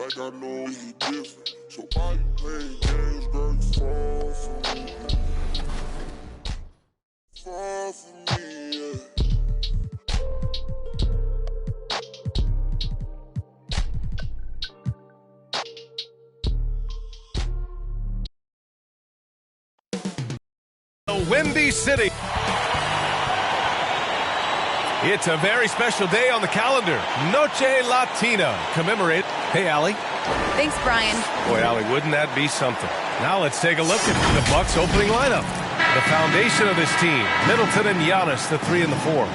like I know you different. So why you playing games, girl? You fall for me. Fall for me, yeah. Windy City. It's a very special day on the calendar. Noche Latina. Commemorate. Hey, Allie. Thanks, Brian. Boy, Allie, wouldn't that be something? Now let's take a look at the Bucks' opening lineup. The foundation of this team, Middleton and Giannis, the 3 and the 4.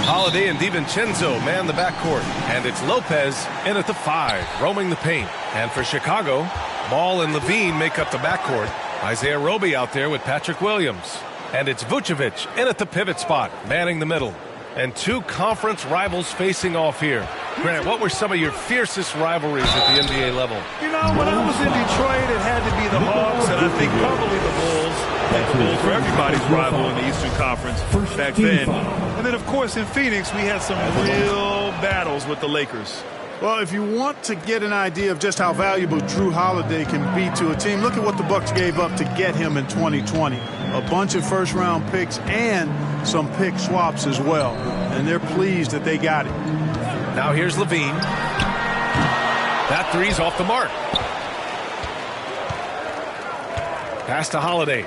Holiday and DiVincenzo man the backcourt. And it's Lopez in at the 5, roaming the paint. And for Chicago, Ball and Levine make up the backcourt. Isaiah Roby out there with Patrick Williams. And it's Vucevic in at the pivot spot, manning the middle. And two conference rivals facing off here. Grant, what were some of your fiercest rivalries at the NBA level? You know, when I was in Detroit, it had to be the Hawks, and I think probably the Bulls. The Bulls were everybody's rival in the Eastern Conference back then. And then, of course, in Phoenix, we had some real battles with the Lakers. Well, if you want to get an idea of just how valuable Drew Holiday can be to a team, look at what the Bucks gave up to get him in 2020. A bunch of first-round picks and some pick swaps as well. And they're pleased that they got it. Now here's Levine. That three's off the mark. Pass to Holiday.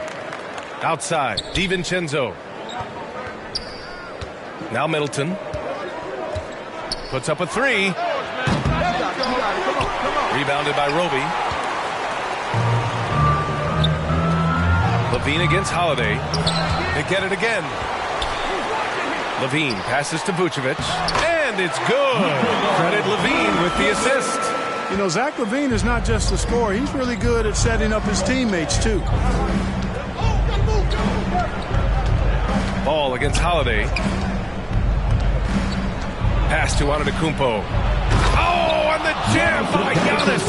Outside, DiVincenzo. Now Middleton. Puts up a 3. Rebounded by Roby. Levine against Holiday. They get it again. Levine passes to Vucevic. And it's good. Credit Levine with the assist. You know, Zach LaVine is not just a scorer. He's really good at setting up his teammates, too. Ball against Holiday. Pass to Antetokounmpo. Oh, and the jam by Giannis.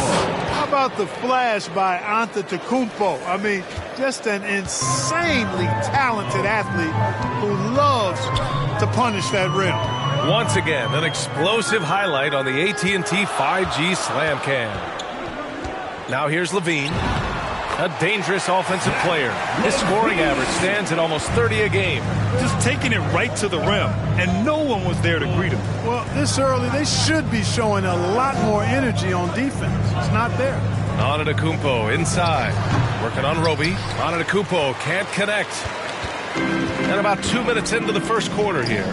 How about the flash by Antetokounmpo? I mean, just an insanely talented athlete who loves to punish that rim. Once again, an explosive highlight on the AT&T 5G Slam Cam. Now here's Levine. A dangerous offensive player. His scoring average stands at almost 30 a game. Just taking it right to the rim, and no one was there to greet him. Well, this early, they should be showing a lot more energy on defense. It's not there. Antetokounmpo inside. Working on Roby. Antetokounmpo can't connect. And about 2 minutes into the first quarter here.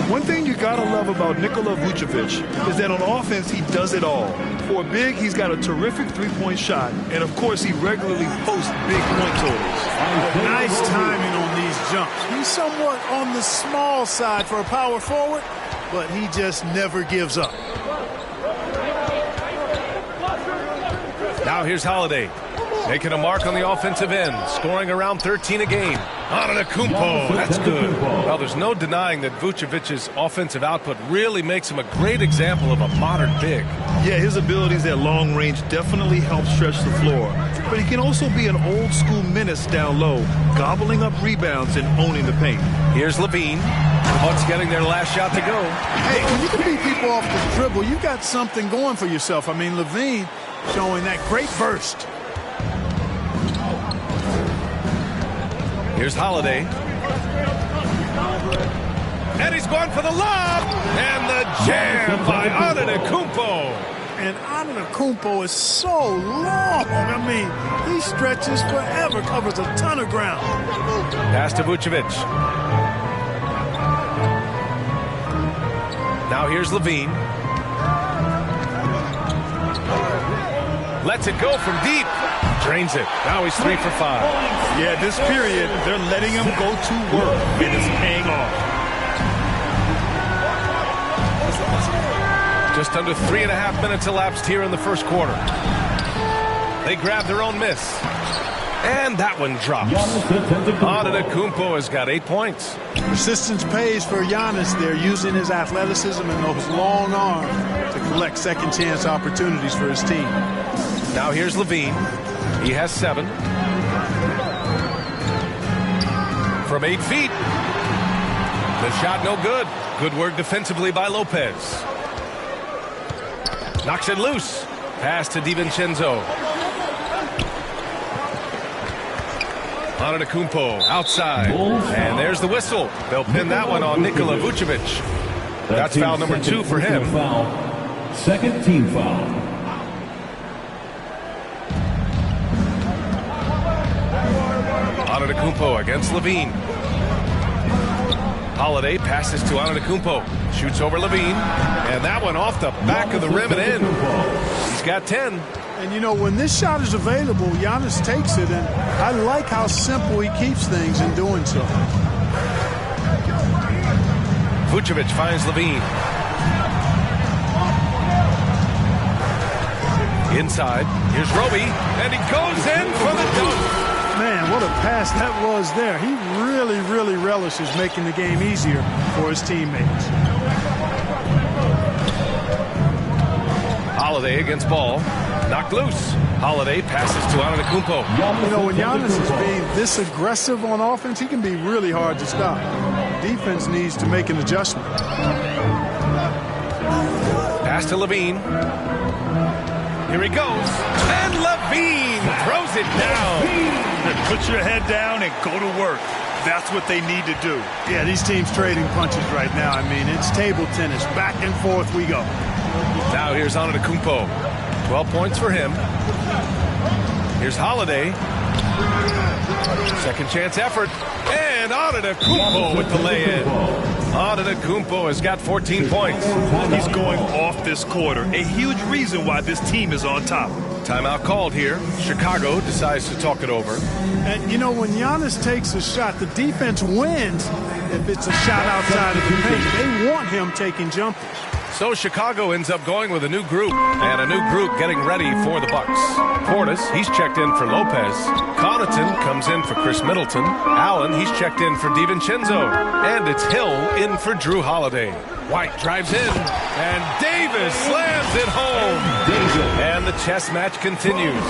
One thing you gotta love about Nikola Vucevic is that on offense, he does it all. For a big, he's got a terrific three-point shot, and of course, he regularly posts big point totals. Nice timing on these jumps. He's somewhat on the small side for a power forward, but he just never gives up. Now here's Holiday. Making a mark on the offensive end, scoring around 13 a game. Antetokounmpo, that's good. Well, there's no denying that Vucevic's offensive output really makes him a great example of a modern big. Yeah, his abilities at long range definitely help stretch the floor. But he can also be an old-school menace down low, gobbling up rebounds and owning the paint. Here's Levine. Bucks getting their last shot to go. Hey, when you can beat people off the dribble, you got something going for yourself. I mean, Levine showing that great burst. Here's Holiday. And he's going for the lob. And the jam by Antetokounmpo. And Antetokounmpo is so long. I mean, he stretches forever, covers a ton of ground. Pass to Vucevic. Now here's Levine. Lets it go from deep. Drains it. Now he's 3 for 5. Yeah, this period, they're letting him go to work, and it's paying off. Just under 3.5 minutes elapsed here in the first quarter. They grab their own miss. And that one drops. Antetokounmpo has got 8 points. Persistence pays for Giannis there, using his athleticism and those long arms to collect second chance opportunities for his team. Now here's Levine. He has 7. From 8 feet. The shot no good. Good work defensively by Lopez. Knocks it loose. Pass to DiVincenzo. Antetokounmpo outside. And there's the whistle. They'll pin that one on Nikola Vucevic. That's foul number 2 for him. Second team foul. Antetokounmpo against Levine. Holiday passes to Antetokounmpo. Shoots over Levine. And that one off the back of the rim and in. He's got 10. And, you know, when this shot is available, Giannis takes it, and I like how simple he keeps things in doing so. Vucevic finds Levine. Inside. Here's Roby, and he goes in for the dunk. Man, what a pass that was there. He really, really relishes making the game easier for his teammates. Holiday against Ball. Knocked loose. Holiday passes to Antetokounmpo. You know, when Giannis is being this aggressive on offense, he can be really hard to stop. Defense needs to make an adjustment. Pass to Levine. Here he goes. And Levine throws it down. Put your head down and go to work. That's what they need to do. Yeah, these teams trading punches right now. I mean, it's table tennis. Back and forth we go. Now here's Antetokounmpo. 12 points for him. Here's Holiday. Second chance effort. And Antetokounmpo with the lay-in. Antetokounmpo has got 14 points. He's going off this quarter. A huge reason why this team is on top. Timeout called here. Chicago decides to talk it over. And, you know, when Giannis takes a shot, the defense wins if it's a shot outside of the paint. They want him taking jumpers. So Chicago ends up going with a new group, and a new group getting ready for the Bucks. Portis, he's checked in for Lopez. Connaughton comes in for Chris Middleton. Allen, he's checked in for DiVincenzo. And it's Hill in for Drew Holiday. White drives in, and Davis slams it home. And the chess match continues.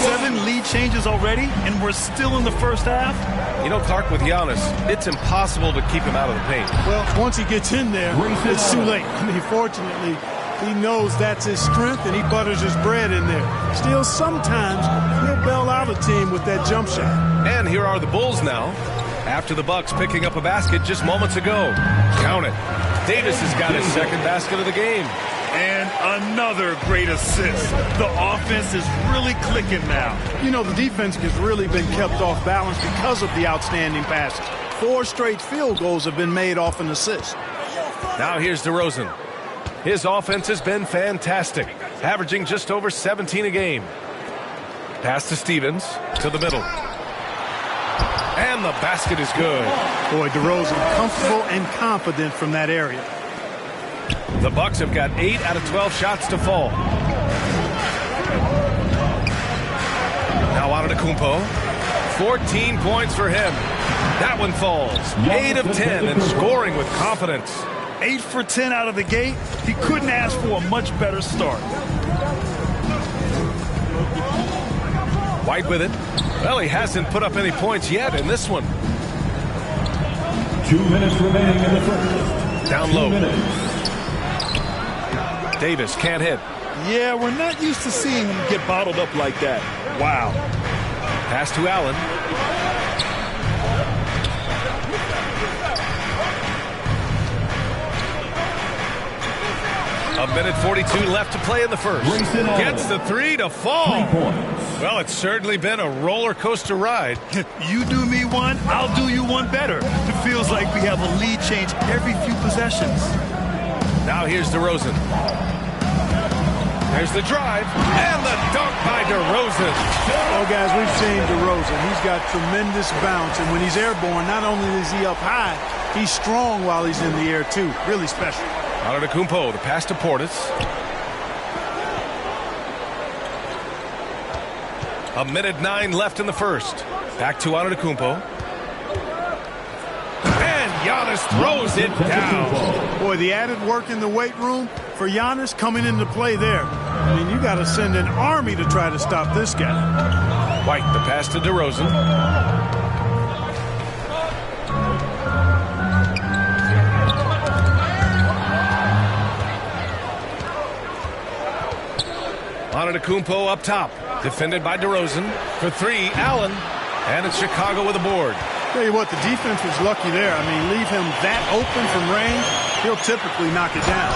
7 lead changes already, and we're still in the first half. You know, Clark, with Giannis, it's impossible to keep him out of the paint. Well, once he gets in there, it's too late. I mean, fortunately, he knows that's his strength, and he butters his bread in there. Still, sometimes he'll bail out a team with that jump shot. And here are the Bulls now, after the Bucks picking up a basket just moments ago. Count it. Davis has got his second basket of the game. And another great assist. The offense is really clicking now. You know, the defense has really been kept off balance because of the outstanding passes. 4 straight field goals have been made off an assist. Now here's DeRozan. His offense has been fantastic, averaging just over 17 a game. Pass to Stevens, to the middle. And the basket is good. Boy, DeRozan comfortable and confident from that area. The Bucks have got 8 out of 12 shots to fall. Now Antetokounmpo. 14 points for him. That one falls. 8 of 10 and scoring with confidence. 8 for 10 out of the gate. He couldn't ask for a much better start. White with it. Well, he hasn't put up any points yet in this one. 2 minutes remaining in the first. Down low. Davis can't hit. Yeah, we're not used to seeing him get bottled up like that. Wow. Pass to Allen. A minute 42 left to play in the first. Gets the 3 to fall. Well, it's certainly been a roller coaster ride. You do me one, I'll do you one better. It feels like we have a lead change every few possessions. Now here's DeRozan. There's the drive and the dunk by DeRozan. Oh, guys, we've seen DeRozan. He's got tremendous bounce, and when he's airborne, not only is he up high, he's strong while he's in the air, too. Really special. Antetokounmpo, the pass to Portis. A minute 9 left in the first. Back to Antetokounmpo. And Giannis throws it down. Boy, the added work in the weight room for Giannis coming into play there. I mean, you got to send an army to try to stop this guy. White, the pass to DeRozan. Antetokounmpo up top. Defended by DeRozan. For three, Allen. And it's Chicago with a board. Tell you what, the defense was lucky there. I mean, leave him that open from range, he'll typically knock it down.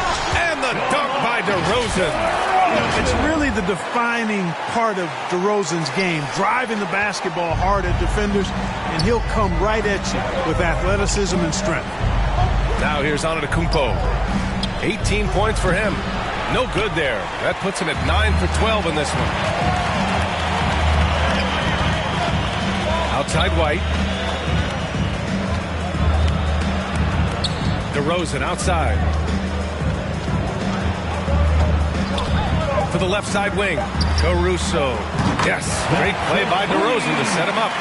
And the dunk by DeRozan. You know, it's really the defining part of DeRozan's game, driving the basketball hard at defenders, and he'll come right at you with athleticism and strength. Now here's Antetokounmpo. 18 points for him. No good there. That puts him at 9 for 12 in this one. Outside White. DeRozan outside. To the left side wing. Caruso. Yes, great play by DeRozan to set him up.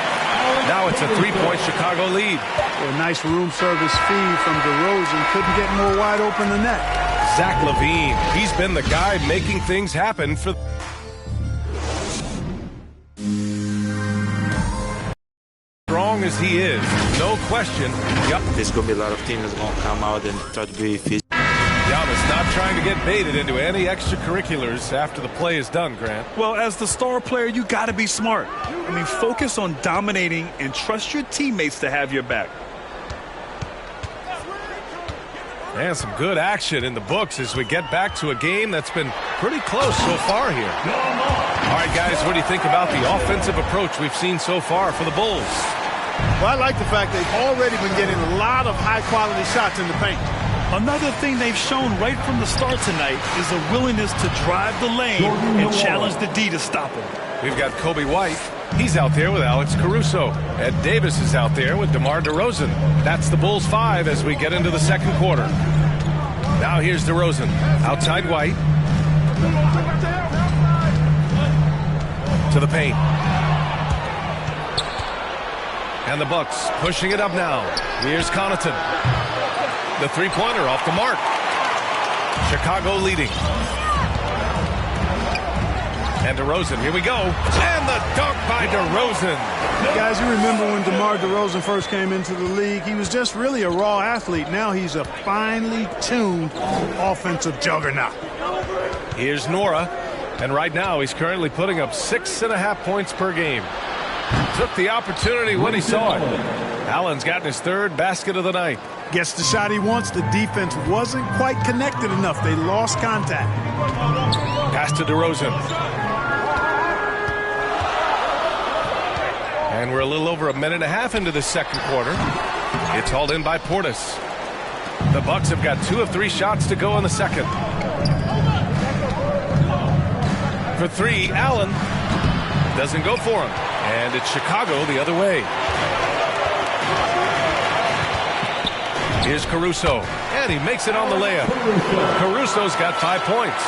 Now it's a three-point Chicago lead. A nice room service feed from DeRozan. Couldn't get more wide open than that. Zach LaVine. He's been the guy making things happen for... Strong as he is, no question. There's going to be a lot of teams that's going to come out and try to be physical. Giannis not trying to get baited into any extracurriculars after the play is done, Grant. Well, as the star player, you got to be smart. I mean, focus on dominating and trust your teammates to have your back. And some good action in the books as we get back to a game that's been pretty close so far here. All right, guys, what do you think about the offensive approach we've seen so far for the Bulls? Well, I like the fact they've already been getting a lot of high-quality shots in the paint. Another thing they've shown right from the start tonight is a willingness to drive the lane and challenge the D to stop him. We've got Kobe White. He's out there with Alex Caruso. Ed Davis is out there with DeMar DeRozan. That's the Bulls 5 as we get into the second quarter. Now here's DeRozan. Outside White. To the paint. And the Bucks pushing it up now. Here's Connaughton. The three-pointer off the mark. Chicago leading. And DeRozan, here we go. And the dunk by DeRozan. Guys, you remember when DeMar DeRozan first came into the league, he was just really a raw athlete. Now he's a finely tuned offensive juggernaut. Here's Nora. And right now he's currently putting up 6.5 points per game. Took the opportunity when he saw it. Allen's gotten his third basket of the night. Gets the shot he wants. The defense wasn't quite connected enough. They lost contact. Pass to DeRozan. And we're a little over a minute and a half into the second quarter. It's hauled in by Portis. The Bucks have got 2 of 3 shots to go in the second. For three, Allen doesn't go for him. And it's Chicago the other way. Here's Caruso. And he makes it on the layup. Caruso's got 5 points.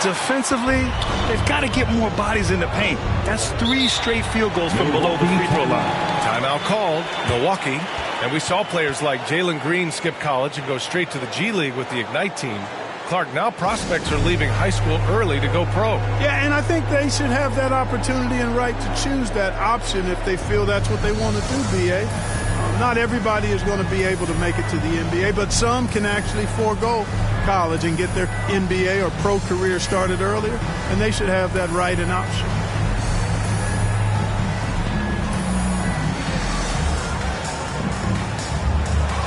Defensively, they've got to get more bodies in the paint. That's 3 straight field goals from below the free throw line. Timeout called, Milwaukee. And we saw players like Jalen Green skip college and go straight to the G League with the Ignite team. Clark, now prospects are leaving high school early to go pro. Yeah, and I think they should have that opportunity and right to choose that option if they feel that's what they want to do, B.A. Not everybody is going to be able to make it to the NBA, but some can actually forego college and get their NBA or pro career started earlier, and they should have that right and option.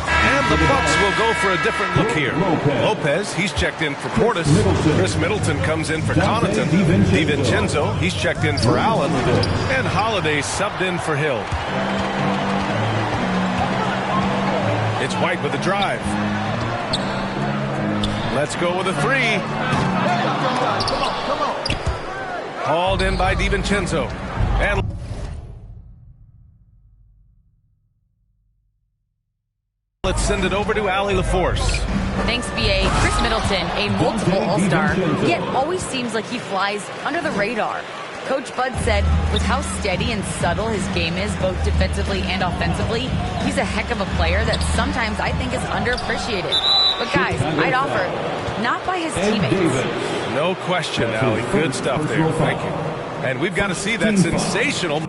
And the Bucks will go for a different look here. Lopez, he's checked in for Portis. Chris Middleton comes in for Connaughton. DiVincenzo, he's checked in for Allen. And Holiday subbed in for Hill. It's White with the drive. Let's go with a three. Hauled in by DiVincenzo. And let's send it over to Allie LaForce. Thanks, B.A. Chris Middleton, a multiple All-Star, yet always seems like he flies under the radar. Coach Bud said with how steady and subtle his game is, both defensively and offensively, he's a heck of a player that sometimes I think is underappreciated. But guys, I'd offer, not by his teammates. No question, Allie. Good stuff there. Thank you. And we've got to see that sensational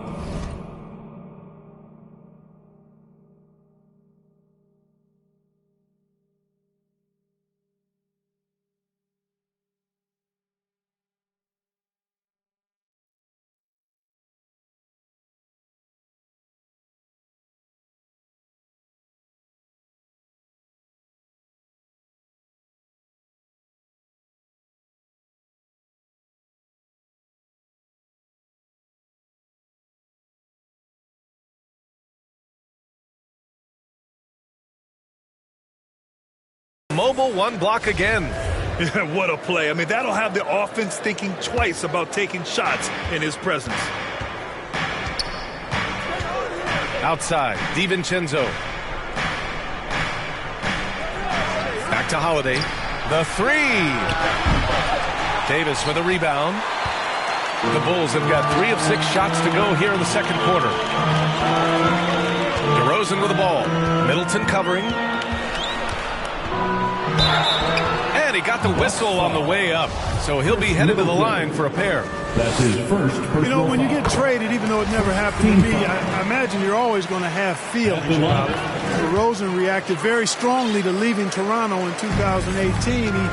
mobile one block again. What a play. I mean, that'll have the offense thinking twice about taking shots in his presence. Outside, DiVincenzo. Back to Holiday. The three. Davis with a rebound. The Bulls have got 3 of 6 shots to go here in the second quarter. DeRozan with the ball. Middleton covering. And he got the whistle on the way up. So he'll be headed to the line for a pair. That's his first. You know, when you get traded, even though it never happened to me, I imagine you're always going to have feelings about it. DeRozan reacted very strongly to leaving Toronto in 2018. He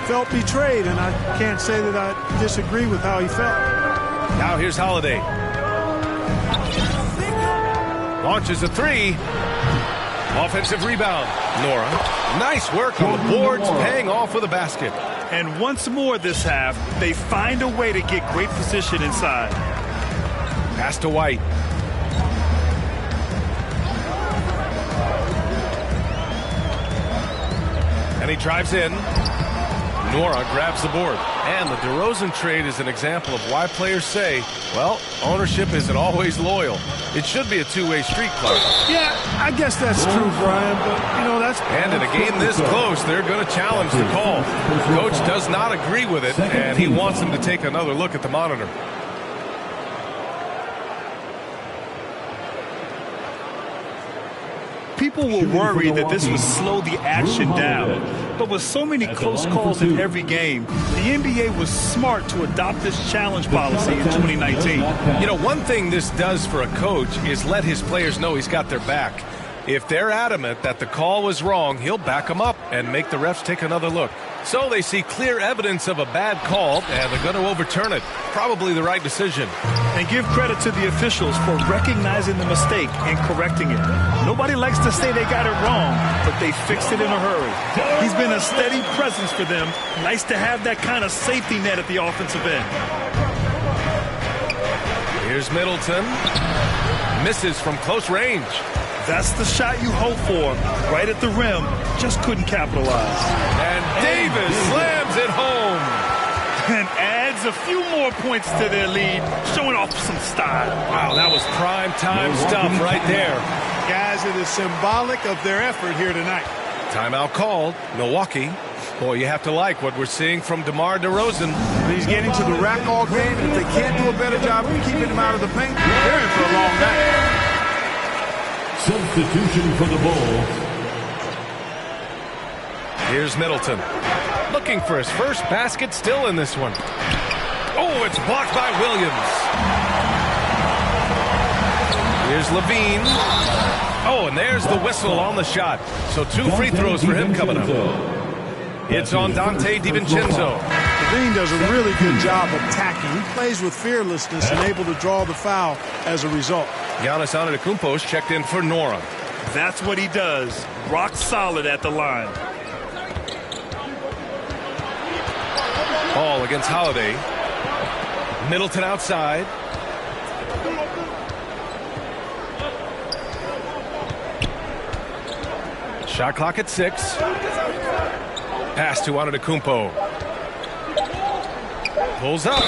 felt betrayed, and I can't say that I disagree with how he felt. Now here's Holiday. Launches a three. Offensive rebound. Nora. Nice work on the boards, paying off with a basket. And once more this half, they find a way to get great position inside. Pass to White. And he drives in. Nora grabs the board. And the DeRozan trade is an example of why players say, well, ownership isn't always loyal. It should be a two-way street, Clark. Yeah, I guess that's true, Brian, but, you know, that's... And in a game this close, they're going to challenge the call. Coach does not agree with it, and he wants them to take another look at the monitor. People were worried that this would slow the action down. But with so many close calls in every game, the NBA was smart to adopt this challenge policy in 2019. You know, one thing this does for a coach is let his players know he's got their back. If they're adamant that the call was wrong, he'll back them up and make the refs take another look. So they see clear evidence of a bad call, and they're going to overturn it. Probably the right decision. And give credit to the officials for recognizing the mistake and correcting it. Nobody likes to say they got it wrong, but they fixed it in a hurry. He's been a steady presence for them. Nice to have that kind of safety net at the offensive end. Here's Middleton. Misses from close range. That's the shot you hope for. Right at the rim. Just couldn't capitalize. And Davis slams it home. And adds a few more points to their lead, showing off some style. Wow, that was prime time stuff right there. Guys, it is symbolic of their effort here tonight. Timeout called. Milwaukee. Boy, you have to like what we're seeing from DeMar DeRozan. He's getting to the rack all game, and if they can't do a better job of keeping him out of the paint, they're in for a long night. Substitution for the Bulls. Here's Middleton. Looking for his first basket, still in this one. Oh, it's blocked by Williams. Here's Levine. Oh, and there's the whistle on the shot. So 2 free throws for him coming up. It's on Dante DiVincenzo. Levine does a really good job of attacking. He plays with fearlessness and able to draw the foul as a result. Giannis Antetokounmpo's checked in for Nora. That's what he does. Rock solid at the line. Ball against Holiday. Middleton outside. Shot clock at 6. Pass to Antetokounmpo. Pulls up.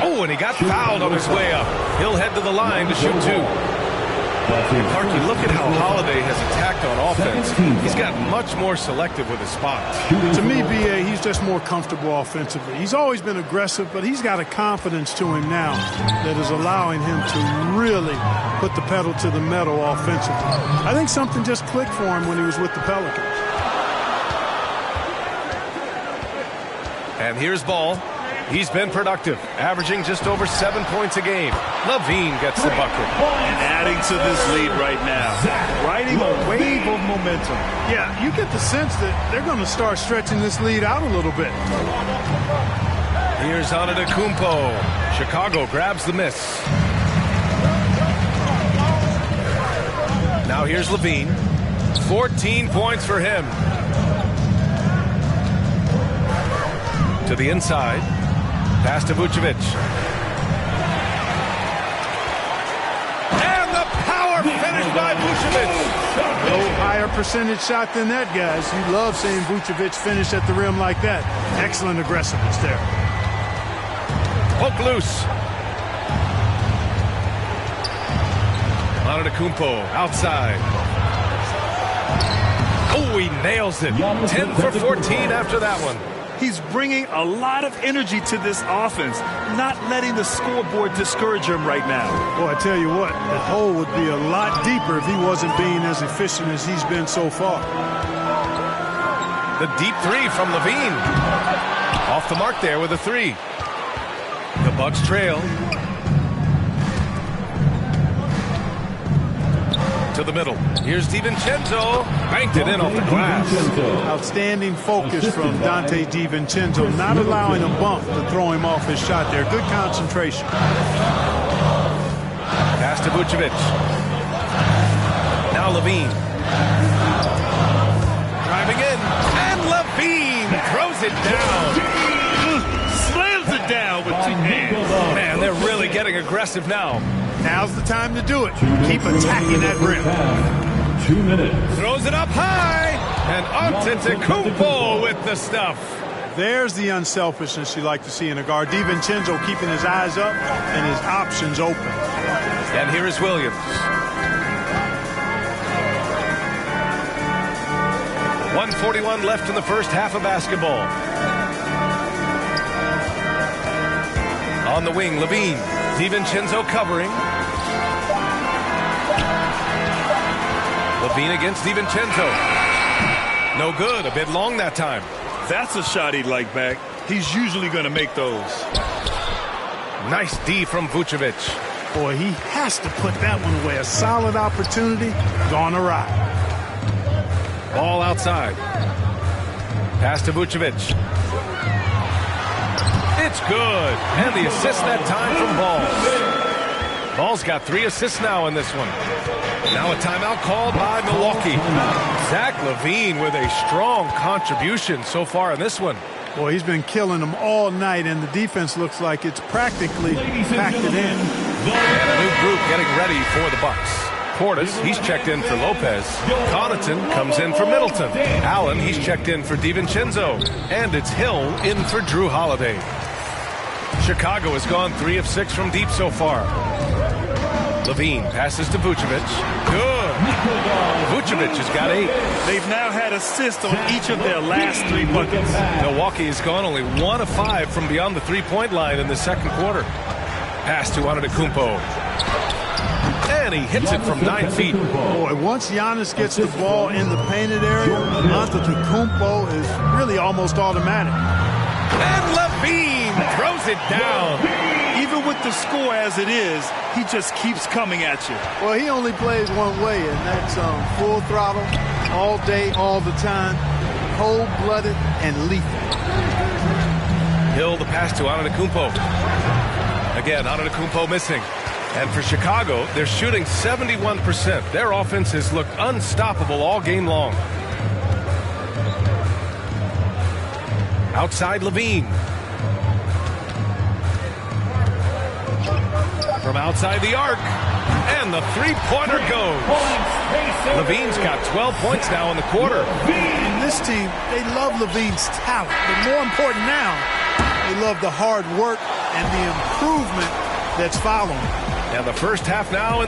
Oh, and he got fouled on his way up. He'll head to the line to shoot 2. And Clarky, look at how Holiday has attacked on offense. He's got much more selective with his spots. To me, B.A., he's just more comfortable offensively. He's always been aggressive, but he's got a confidence to him now that is allowing him to really put the pedal to the metal offensively. I think something just clicked for him when he was with the Pelicans. And here's Ball. He's been productive, averaging just over 7 points a game. Levine gets the bucket. And adding to this lead right now. Riding a wave of momentum. Yeah, you get the sense that they're going to start stretching this lead out a little bit. Here's Antetokounmpo. Chicago grabs the miss. Now here's Levine. 14 points for him. To the inside. Pass to Vucevic. And the power finish Finish by Vucevic. No higher percentage shot than that, guys. You love seeing Vucevic finish at the rim like that. Excellent aggressiveness there. Poke loose. Antetokounmpo outside. Oh, he nails it. 10 for 14 after that one. He's bringing a lot of energy to this offense, not letting the scoreboard discourage him right now. Boy, I tell you what, the hole would be a lot deeper if he wasn't being as efficient as he's been so far. The deep three from Levine. Off the mark there with a three. The Bucks trail. To the middle. Here's DiVincenzo. Banked it in off the glass. Outstanding focus from Dante DiVincenzo, not allowing a bump to throw him off his shot there. Good concentration. Pass to Vucevic. Now Levine. Driving in. And Levine throws it down. Slams it down with two hands. Man, they're really getting aggressive now. Now's the time to do it. Keep attacking that rim. 2 minutes. Throws it up high. And Antetokounmpo with the stuff. There's the unselfishness you like to see in a guard. DiVincenzo keeping his eyes up and his options open. And here is Williams. .141 left in the first half of basketball. On the wing, Levine. DiVincenzo covering. Levine against DiVincenzo. No good. A bit long that time. That's a shot he'd like back. He's usually going to make those. Nice D from Vucevic. Boy, he has to put that one away. A solid opportunity gone awry. Ball outside. Pass to Vucevic. It's good. And the assist that time from Ball. Ball's got 3 assists now in this one. Now a timeout called by Milwaukee. Zach LaVine with a strong contribution so far in this one. Boy, he's been killing them all night, and the defense looks like it's practically packed it in. And a new group getting ready for the Bucks. Portis, he's checked in for Lopez. Connaughton comes in for Middleton. Allen, he's checked in for DiVincenzo. And it's Hill in for Drew Holiday. Chicago has gone 3 of 6 from deep so far. Levine passes to Vucevic. Good. Vucevic has got 8. They've now had assists on each of their last 3 buckets. Milwaukee has gone only 1 of 5 from beyond the three-point line in the second quarter. Pass to Antetokounmpo. And he hits it from 9 feet. Boy, once Giannis gets the ball in the painted area, Antetokounmpo is really almost automatic. And Levine throws it down. Even with the score as it is, he just keeps coming at you. Well, he only plays one way, and that's full throttle, all day, all the time, cold-blooded and lethal. Hill the pass to Antetokounmpo. Again, Antetokounmpo missing. And for Chicago, they're shooting 71%. Their offense has looked unstoppable all game long. Outside Levine. From outside the arc. And the three-pointer goes. Levine's got 12 points now in the quarter. And this team, they love Levine's talent. But more important now, they love the hard work and the improvement that's following. And the first half now.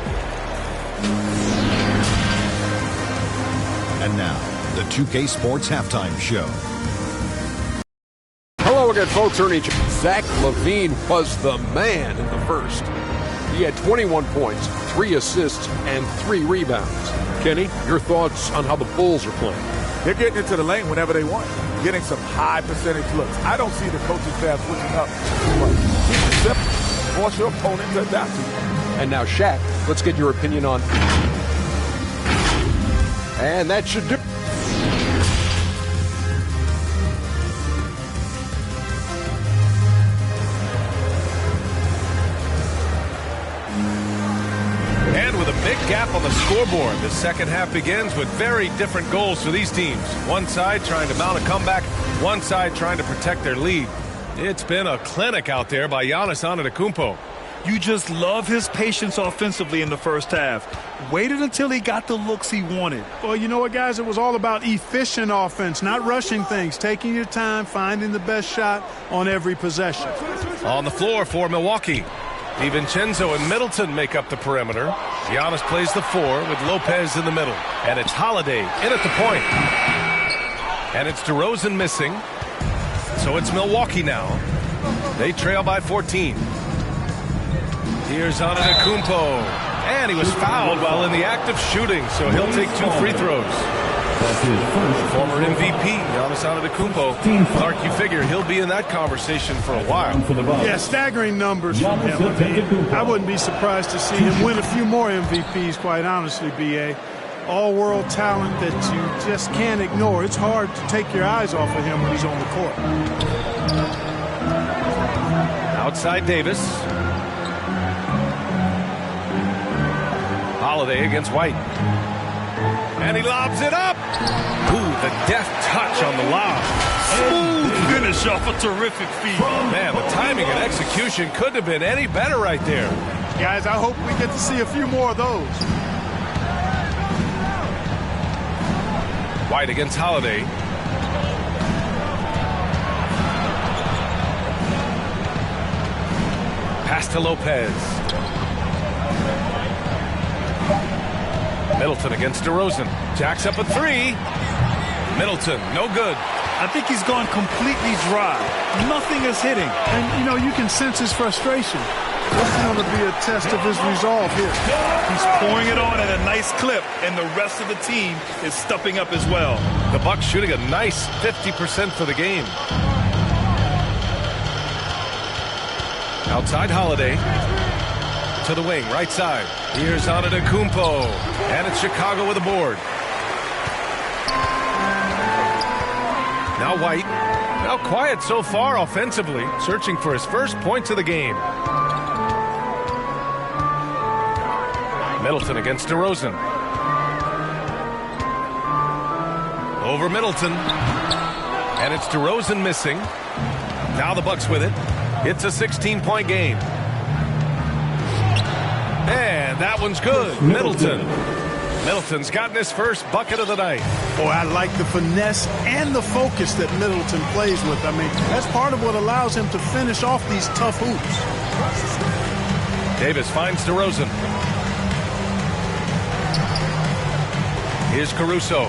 And now, the 2K Sports Halftime Show. Hello again, folks. Ernie. Zach LaVine was the man in the first. He had 21 points, 3 assists, and 3 rebounds. Kenny, your thoughts on how the Bulls are playing? They're getting into the lane whenever they want, getting some high percentage looks. I don't see the coaching staff switching up too much. Keep it simple. Force your opponent to adapt to you. And now, Shaq, let's get your opinion on... And that should do... And with a big gap on the scoreboard, the second half begins with very different goals for these teams. One side trying to mount a comeback, one side trying to protect their lead. It's been a clinic out there by Giannis Antetokounmpo. You just love his patience offensively in the first half. Waited until he got the looks he wanted. Well, you know what, guys? It was all about efficient offense, not rushing things, taking your time, finding the best shot on every possession. On the floor for Milwaukee, DiVincenzo and Middleton make up the perimeter. Giannis plays the 4 with Lopez in the middle. And it's Holiday in at the point. And it's DeRozan missing. So it's Milwaukee now. They trail by 14. Here's Antetokounmpo. And he was fouled while in the act of shooting, so he'll take 2 free throws. Former MVP, Giannis Antetokounmpo. Clark, you figure he'll be in that conversation for a while. Yeah, staggering numbers from him. I wouldn't be surprised to see him win a few more MVPs, quite honestly, B.A. All-world talent that you just can't ignore. It's hard to take your eyes off of him when he's on the court. Outside Davis. Holiday against White. And he lobs it up. Ooh, the deft touch on the lob. Smooth finish off a terrific feed. Man, the timing and execution couldn't have been any better right there. Guys, I hope we get to see a few more of those. White against Holiday. Pass to Lopez. Middleton against DeRozan. Jacks up a 3. Middleton, no good. I think he's gone completely dry. Nothing is hitting. And, you know, you can sense his frustration. This is going to be a test of his resolve here. He's pouring it on at a nice clip, and the rest of the team is stepping up as well. The Bucks shooting a nice 50% for the game. Outside Holiday. To the wing, right side. Here's Antetokounmpo. And it's Chicago with a board. Now White. Now quiet so far offensively. Searching for his first points of the game. Middleton against DeRozan. Over Middleton. And it's DeRozan missing. Now the Bucks with it. It's a 16-point game. And that one's good. Middleton. Middleton's gotten his first bucket of the night. Boy, I like the finesse and the focus that Middleton plays with. I mean, that's part of what allows him to finish off these tough hoops. Davis finds DeRozan. Here's Caruso.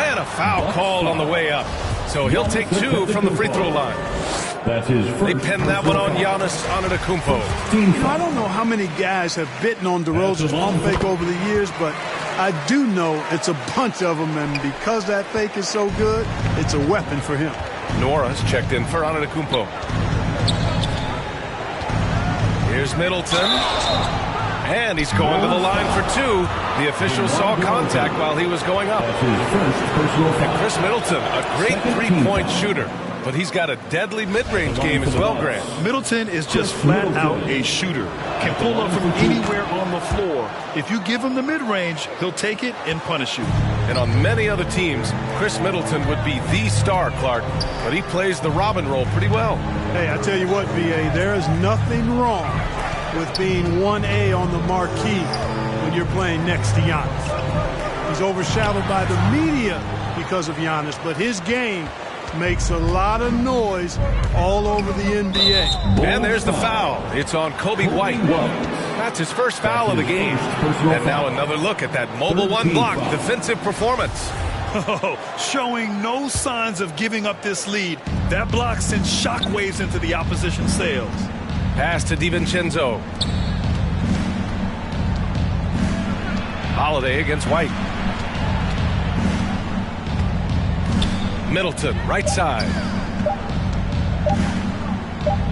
And a foul called on the way up. So he'll take 2 from the free throw line. That's his first. They pin that one on Giannis Antetokounmpo. I don't know how many guys have bitten on DeRozan's pump fake over the years, but I do know it's a bunch of them, and because that fake is so good, it's a weapon for him. Nora's checked in for Antetokounmpo. Here's Middleton. And he's going to the line for 2. The official saw contact while he was going up. And Chris Middleton, a great three-point shooter. But he's got a deadly mid-range game as well, Grant. Middleton is just flat out a shooter. Can pull up from anywhere on the floor. If you give him the mid-range, he'll take it and punish you. And on many other teams, Chris Middleton would be the star, Clark. But he plays the Robin role pretty well. Hey, I tell you what, B.A., there is nothing wrong with being 1A on the marquee when you're playing next to Giannis. He's overshadowed by the media because of Giannis, but his game makes a lot of noise all over the NBA. And there's the foul. It's on Kobe White. That's his first foul of the game. And now another look at that mobile one block defensive performance. Showing no signs of giving up this lead. That block sends shockwaves into the opposition sails. Pass to DiVincenzo. Holiday against White. Middleton, right side.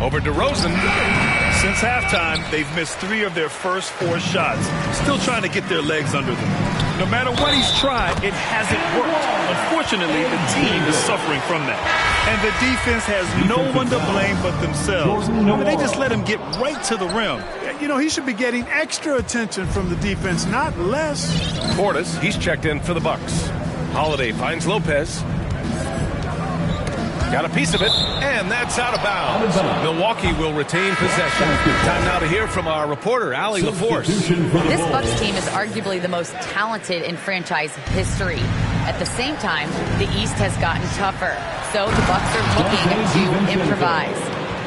Over DeRozan. Since halftime, they've missed 3 of their first 4 shots. Still trying to get their legs under them. No matter what he's tried, it hasn't worked. Unfortunately, the team is suffering from that. And the defense has no one to blame but themselves. They just let him get right to the rim. You know, he should be getting extra attention from the defense, not less. Portis, he's checked in for the Bucks. Holiday finds Lopez. Got a piece of it, and that's out of bounds. Milwaukee will retain possession. Time now to hear from our reporter, Allie LaForce. This Bucks team is arguably the most talented in franchise history. At the same time, the East has gotten tougher, so the Bucks are looking to improvise.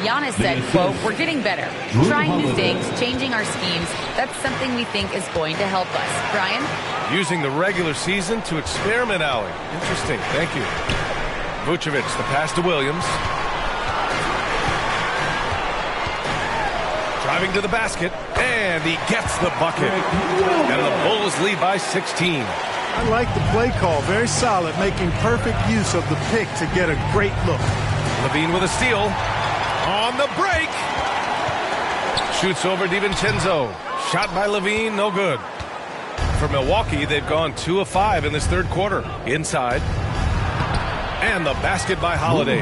Giannis said, quote, "We're getting better, trying new things, changing our schemes. That's something we think is going to help us." Brian? Using the regular season to experiment, Allie. Interesting. Thank you. Vucevic, the pass to Williams. Driving to the basket, and he gets the bucket. And the Bulls lead by 16. I like the play call. Very solid, making perfect use of the pick to get a great look. Levine with a steal. On the break. Shoots over DiVincenzo. Shot by Levine, no good. For Milwaukee, they've gone 2 of 5 in this third quarter. Inside. And the basket by Holiday.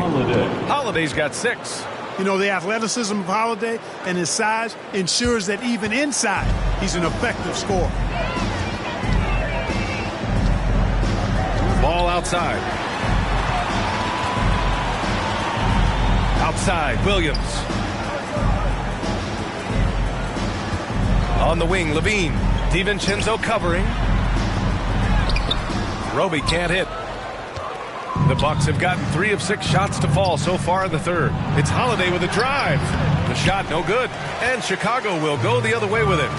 Holiday's got 6. You know, the athleticism of Holiday and his size ensures that even inside, he's an effective scorer. Ball outside. Outside, Williams. On the wing, Levine. DiVincenzo covering. Roby can't hit. The Bucks have gotten 3 of 6 shots to fall so far in the third. It's Holiday with a drive. The shot no good. And Chicago will go the other way with it.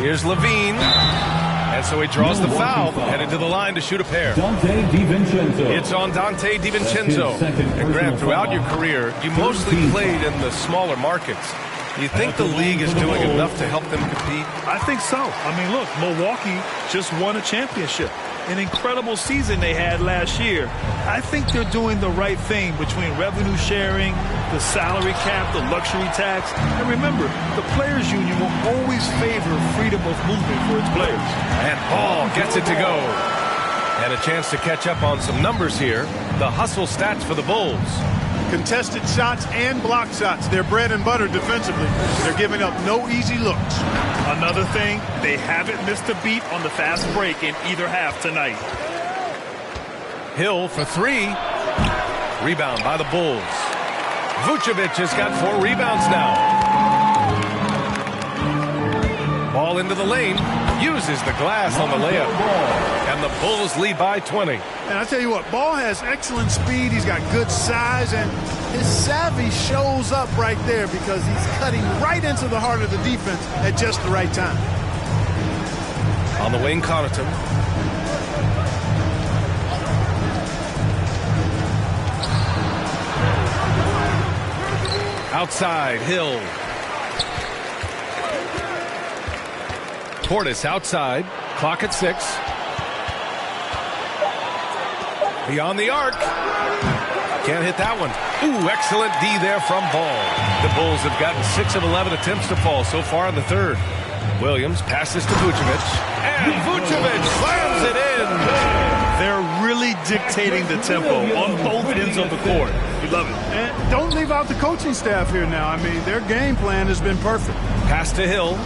Here's Levine. And so he draws the foul, headed to the line to shoot a pair. Dante DiVincenzo. It's on Dante DiVincenzo. And Grant, throughout your career, you mostly played in the smaller markets. Do you think the league is doing enough to help them compete? I think so. I mean, look, Milwaukee just won a championship. An incredible season they had last year. I think they're doing the right thing between revenue sharing, the salary cap, the luxury tax. And remember, the players' union will always favor freedom of movement for its players. And Ball gets it to go. And a chance to catch up on some numbers here. The hustle stats for the Bulls. Contested shots and block shots. They're bread and butter defensively. They're giving up no easy looks. Another thing, they haven't missed a beat on the fast break in either half tonight. Hill for 3. Rebound by the Bulls. Vucevic has got 4 rebounds now. Ball into the lane. Uses the glass on the layup. And the Bulls lead by 20. And I tell you what, Ball has excellent speed. He's got good size, and his savvy shows up right there because he's cutting right into the heart of the defense at just the right time. On the wing, Connaughton. Outside, Hill. Portis outside. Clock at 6. Beyond the arc. Can't hit that one. Ooh, excellent D there from Ball. The Bulls have gotten 6 of 11 attempts to fall so far in the third. Williams passes to Vucevic. And Vucevic slams it in. They're really dictating the tempo on both ends of the court. We love it. And don't leave out the coaching staff here now. I mean, their game plan has been perfect. Pass to Hill.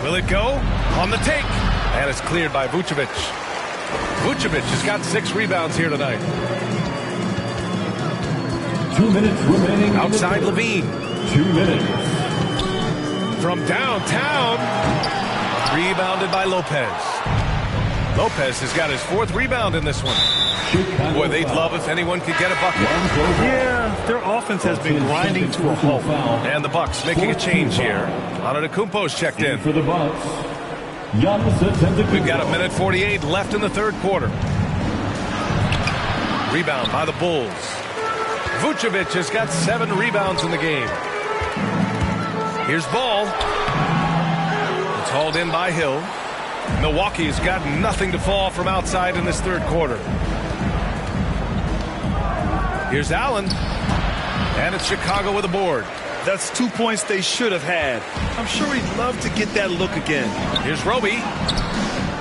Will it go? On the take. And it's cleared by Vucevic. Vucevic has got 6 rebounds here tonight. 2 minutes remaining. Outside Levine. 2 minutes. From downtown. Rebounded by Lopez. Lopez has got his 4th rebound in this one. Boy, they'd love if anyone could get a bucket. Yeah, their offense has been grinding to a halt. And the Bucks making a change here. Antetokounmpo's checked in. For the Bucks. We've got 1:48 left in the third quarter. Rebound by the Bulls. Vucevic has got 7 rebounds in the game. Here's Ball. It's hauled in by Hill. Milwaukee's got nothing to fall from outside in this third quarter. Here's Allen. And it's Chicago with a board. That's 2 points they should have had. I'm sure he'd love to get that look again. Here's Roby.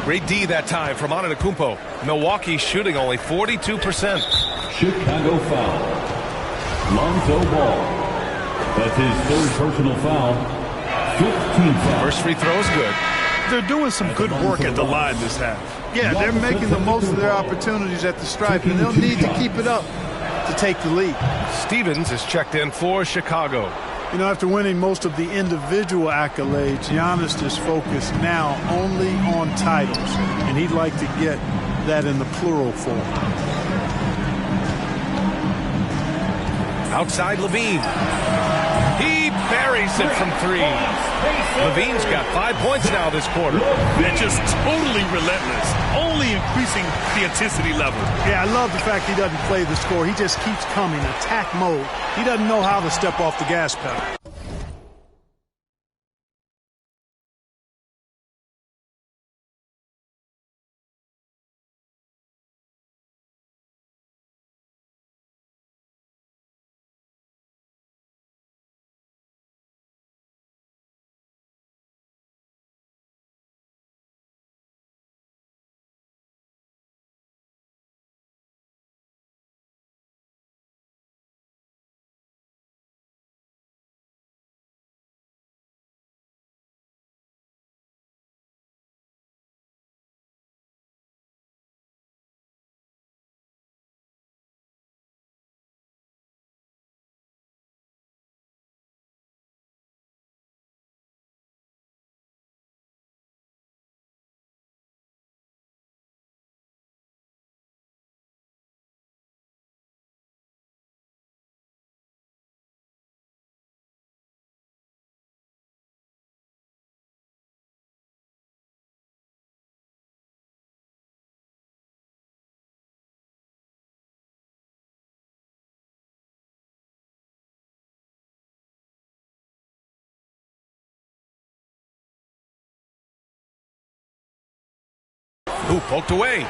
Great D that time from Antetokounmpo. Milwaukee shooting only 42%. Chicago foul. Lonzo Ball. That's his 3rd personal foul. 15 foul. First free throw is good. they're doing some good work at the line this half. Yeah, they're making the most of their opportunities at the stripe, and they'll need to keep it up to take the lead. Stevens is checked in for Chicago. You know, after winning most of the individual accolades, Giannis is focused now only on titles, and he'd like to get that in the plural form. Outside Levine. He buries it from three. Levine's got 5 points now this quarter. They're just totally relentless, only increasing the intensity level. Yeah, I love the fact he doesn't play the score. He just keeps coming, attack mode. He doesn't know how to step off the gas pedal. Ooh, poked away.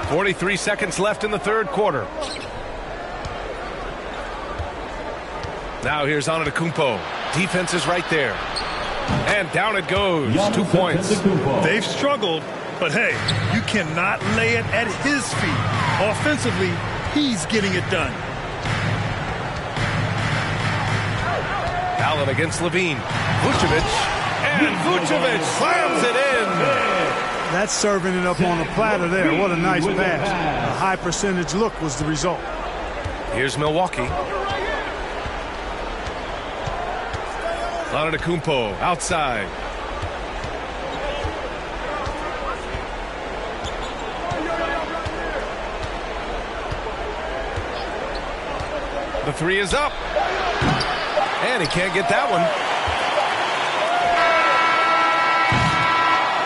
43 seconds left in the third quarter. Now here's Antetokounmpo. Defense is right there. And down it goes. 2 points. They've struggled, but hey, you cannot lay it at his feet. Offensively, he's getting it done. Allen against Levine. Vucevic. And Vucevic slams it in. That's serving it up on a platter there. What a nice pass. A high percentage look was the result. Here's Milwaukee. Antetokounmpo outside. The three is up. And he can't get that one.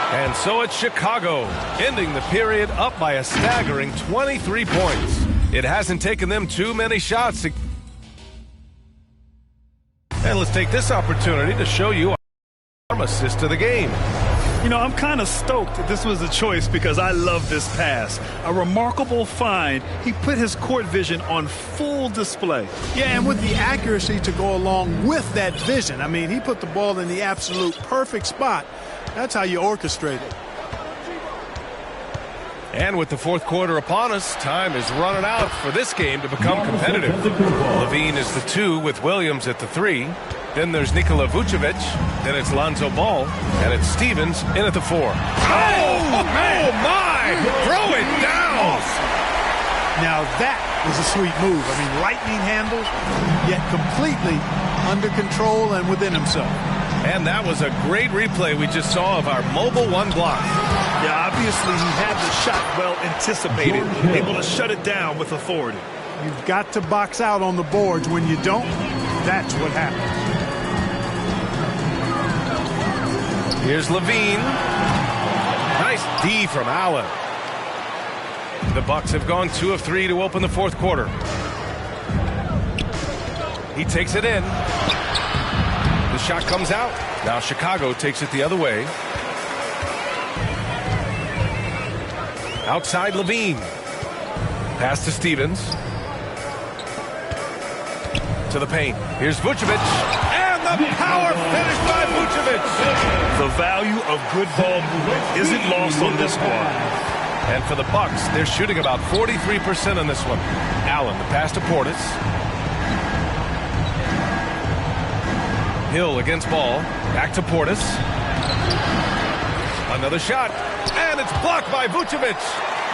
And so it's Chicago, ending the period up by a staggering 23 points. It hasn't taken them too many shots. And let's take this opportunity to show you our assist to the game. You know, I'm kind of stoked that this was a choice because I love this pass. A remarkable find. He put his court vision on full display. Yeah, and with the accuracy to go along with that vision. I mean, he put the ball in the absolute perfect spot. That's how you orchestrate it. And with the fourth quarter upon us, time is running out for this game to become competitive. Levine is the 2 with Williams at the 3. Then there's Nikola Vucevic. Then it's Lonzo Ball. And it's Stevens in at the 4. Oh, man! Oh, my! Throw it down! Now that was a sweet move. I mean, lightning handles, yet completely under control and within himself. And that was a great replay we just saw of our mobile one block. Yeah, obviously he had the shot well anticipated, able to shut it down with authority. You've got to box out on the boards. When you don't, that's what happens. Here's Levine. Nice D from Allen. The Bucks have gone 2 of 3 to open the fourth quarter. He takes it in. The shot comes out. Now Chicago takes it the other way. Outside Levine. Pass to Stevens. To the paint. Here's Vucevic. And the power finish by Vucevic. The value of good ball movement isn't lost on this squad. And for the Bucks, they're shooting about 43% on this one. Allen, the pass to Portis. Hill against ball. Back to Portis. Another shot. And it's blocked by Vucevic.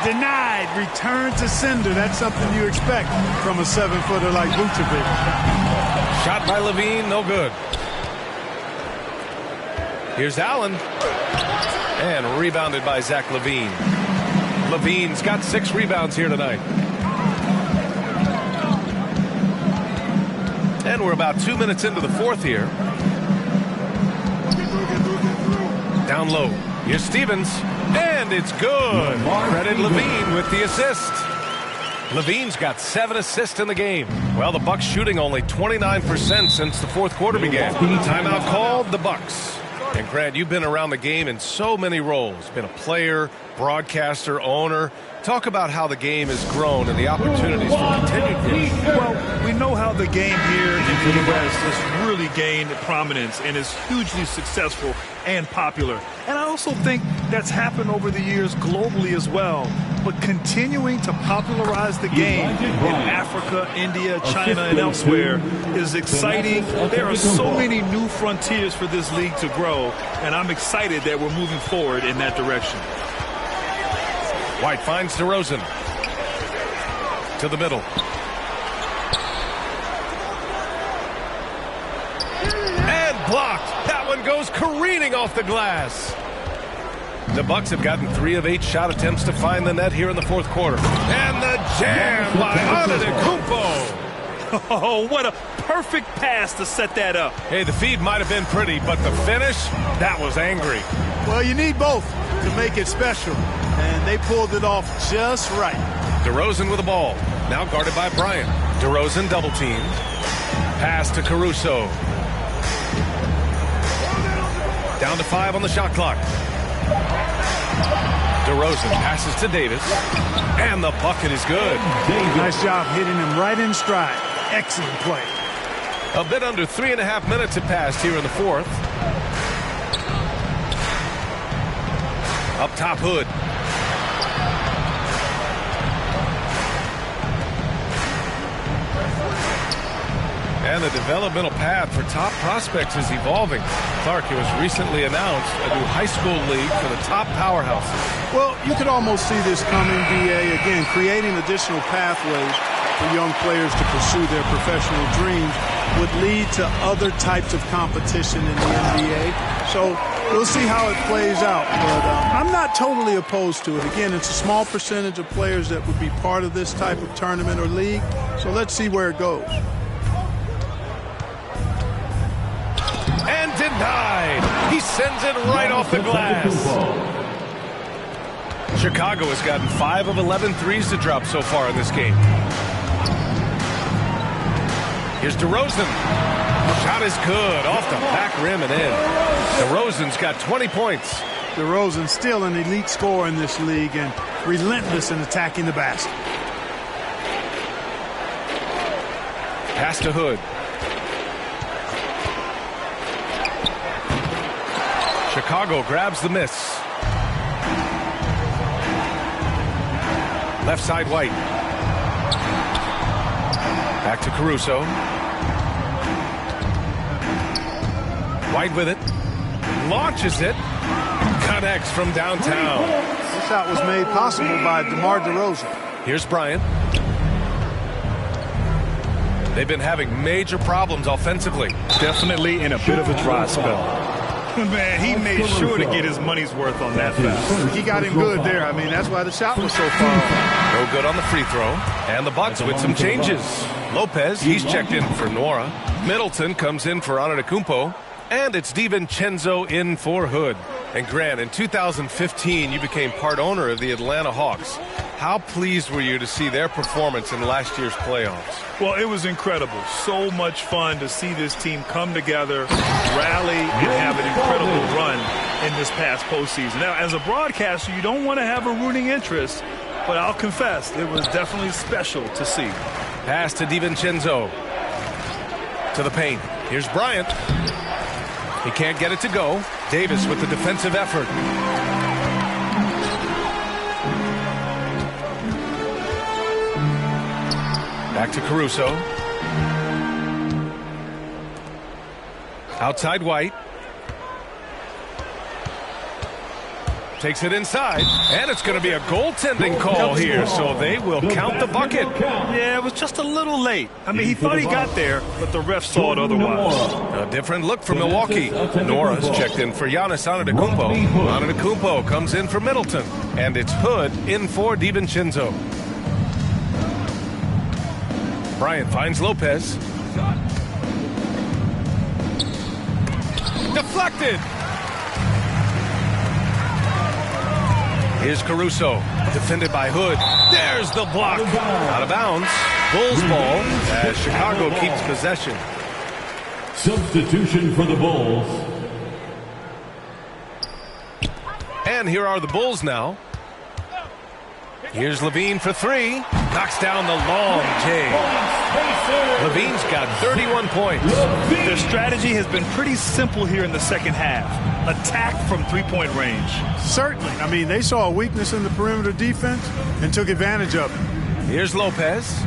Denied. Return to sender. That's something you expect from a 7-footer like Vucevic. Shot by Levine. No good. Here's Allen. And rebounded by Zach LaVine. LaVine's got 6 rebounds here tonight. And we're about 2 minutes into the fourth here. Down low. Here's Stevens. And it's good. Credit LaVine with the assist. LaVine's got 7 assists in the game. Well, the Bucks shooting only 29% since the fourth quarter began. Timeout called, the Bucks. And Grant, you've been around the game in so many roles. Been a player, broadcaster, owner. Talk about how the game has grown and the opportunities for continued growth. Well, we know how the game here in the U.S. has really gained prominence and is hugely successful and popular. And I also think that's happened over the years globally as well. But continuing to popularize the game in Africa, India, China, and elsewhere is exciting. There are so many new frontiers for this league to grow, and I'm excited that we're moving forward in that direction. White finds DeRozan. To the middle. And blocked. That one goes careening off the glass. The Bucks have gotten 3 of 8 shot attempts to find the net here in the fourth quarter. And the jam by Antetokounmpo. Oh, what a perfect pass to set that up. Hey, the feed might have been pretty, but the finish, that was angry. Well, you need both to make it special. And they pulled it off just right. DeRozan with the ball. Now guarded by Bryant. DeRozan double teamed. Pass to Caruso. Down to 5 on the shot clock. DeRozan passes to Davis. And the bucket is good. Nice job hitting him right in stride. Excellent play. A bit under 3.5 minutes have passed here in the fourth. Up top, Hood. And the developmental path for top prospects is evolving. Clark, it was recently announced a new high school league for the top powerhouses. Well, you could almost see this coming, BA, again, creating additional pathways for young players to pursue their professional dreams would lead to other types of competition in the NBA. So we'll see how it plays out. But I'm not totally opposed to it. Again, it's a small percentage of players that would be part of this type of tournament or league. So let's see where it goes. And denied. He sends it right off the glass. Chicago has gotten 5 of 11 threes to drop so far in this game. Here's DeRozan. Shot is good. Off the back rim and in. DeRozan's got 20 points. DeRozan still an elite scorer in this league and relentless in attacking the basket. Pass to Hood. Chicago grabs the miss. Left side, White. Back to Caruso. White with it. Launches it. Connects from downtown. This shot was made possible by DeMar DeRozan. Here's Bryant. They've been having major problems offensively. Definitely in a bit of a dry spell. Man, he made sure to get his money's worth on that foul. He got him good there. I mean, that's why the shot was so far. No good on the free throw. And the Bucks with some changes. Lopez, he's checked in for Nora. Middleton comes in for Antetokounmpo. And it's DiVincenzo in for Hood. And Grant, in 2015, you became part owner of the Atlanta Hawks. How pleased were you to see their performance in last year's playoffs? Well, it was incredible. So much fun to see this team come together, rally, and have an incredible run in this past postseason. Now, as a broadcaster, you don't want to have a rooting interest, but I'll confess, it was definitely special to see. Pass to DiVincenzo. To the paint. Here's Bryant. He can't get it to go. Davis with the defensive effort. Back to Caruso. Outside White. Takes it inside, and it's going to be a goaltending call here, so they will count the bucket. Yeah, it was just a little late. I mean, he thought he got there, but the ref saw it otherwise. A different look for Milwaukee. Nora's checked in for Giannis Antetokounmpo. Antetokounmpo comes in for Middleton, and it's Hood in for DiVincenzo. Bryant finds Lopez. Deflected. Here's Caruso, defended by Hood. There's the block. Out of bounds. Bulls ball as Chicago keeps possession. Substitution for the Bulls. And here are the Bulls now. Here's Levine for three. Knocks down the long J. Levine's got 31 points. Their strategy has been pretty simple here in the second half. Attack from three-point range. Certainly. I mean, they saw a weakness in the perimeter defense and took advantage of it. Here's Lopez.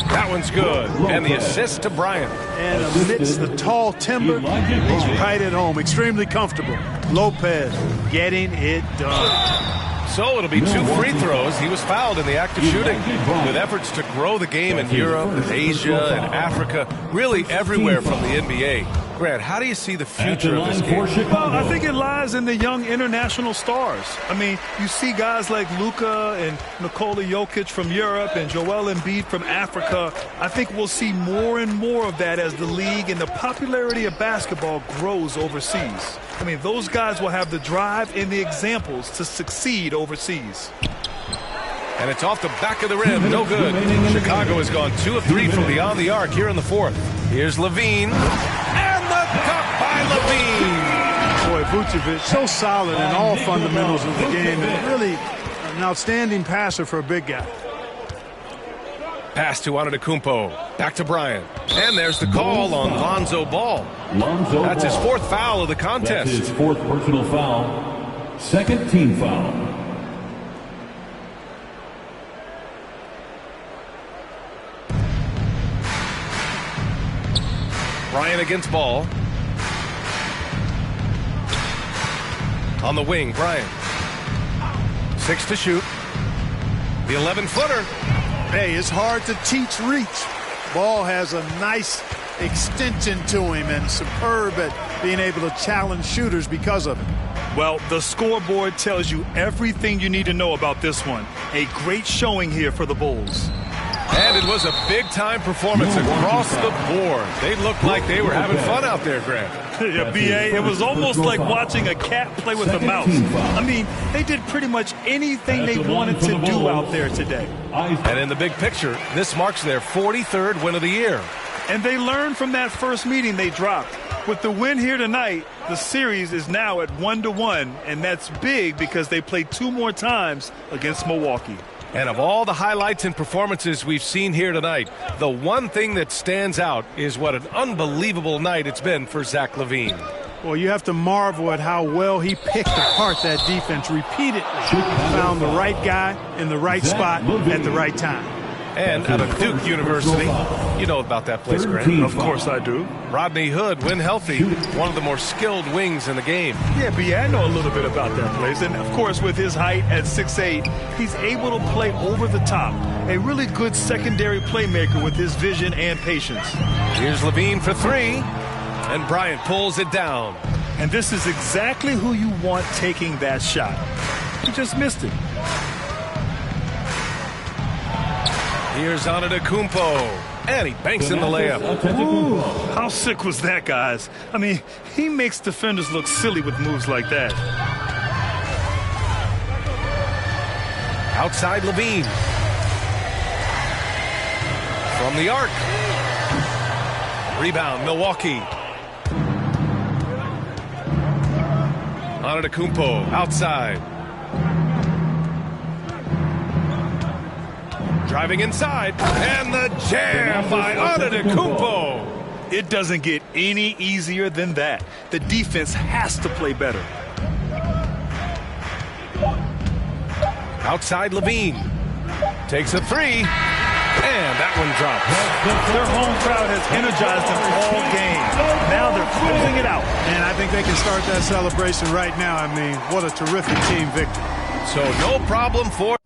That one's good. And the assist to Bryant. And amidst the tall timber, he's right at home. Extremely comfortable. Lopez getting it done. So it'll be 2 free throws. He was fouled in the act of shooting. With efforts to grow the game in Europe, and Asia, and Africa, really everywhere from the NBA. Grant, how do you see the future of this game? Well, I think it lies in the young international stars. I mean, you see guys like Luka and Nikola Jokic from Europe and Joel Embiid from Africa. I think we'll see more and more of that as the league and the popularity of basketball grows overseas. I mean, those guys will have the drive and the examples to succeed overseas. And it's off the back of the rim. No good. Chicago has gone 2 of 3 from beyond the arc here in the fourth. Here's Levine. And the dunk by Levine. Boy, Vucevic, so solid in all fundamentals of the game. And really an outstanding passer for a big guy. Pass to Antetokounmpo. Back to Bryant. And there's the call on Lonzo Ball. That's his 4th foul of the contest. That's his 4th personal foul. 2nd team foul. Bryant against Ball. On the wing, Bryant. 6 to shoot. The 11-footer. Hey, it's hard to teach reach. Ball has a nice extension to him and superb at being able to challenge shooters because of it. Well, the scoreboard tells you everything you need to know about this one. A great showing here for the Bulls. And it was a big-time performance across the board. They looked like they were having fun out there, Grant. Yeah, B.A., it was almost like watching a cat play with a mouse. I mean, they did pretty much anything they wanted to do out there today. And in the big picture, this marks their 43rd win of the year. And they learned from that first meeting they dropped. With the win here tonight, the series is now at 1-1, and that's big because they played 2 more times against Milwaukee. And of all the highlights and performances we've seen here tonight, the one thing that stands out is what an unbelievable night it's been for Zach LaVine. Well, you have to marvel at how well he picked apart that defense repeatedly. Found the right guy in the right spot at the right time. And out of Duke University, you know about that place, Grant. Of course I do. Rodney Hood, when healthy, one of the more skilled wings in the game. Yeah, B, I know a little bit about that place. And, of course, with his height at 6'8", he's able to play over the top. A really good secondary playmaker with his vision and patience. Here's Levine for 3, and Bryant pulls it down. And this is exactly who you want taking that shot. He just missed it. Here's Antetokounmpo, and he banks in the layup. Ooh, how sick was that, guys? I mean, he makes defenders look silly with moves like that. Outside Levine. From the arc. Rebound, Milwaukee. Antetokounmpo outside. Driving inside, and the jam by Antetokounmpo. It doesn't get any easier than that. The defense has to play better. Outside Levine. Takes a 3, and that one drops. Their home crowd has energized them all game. Now they're closing it out. And I think they can start that celebration right now. I mean, what a terrific team victory. So no problem for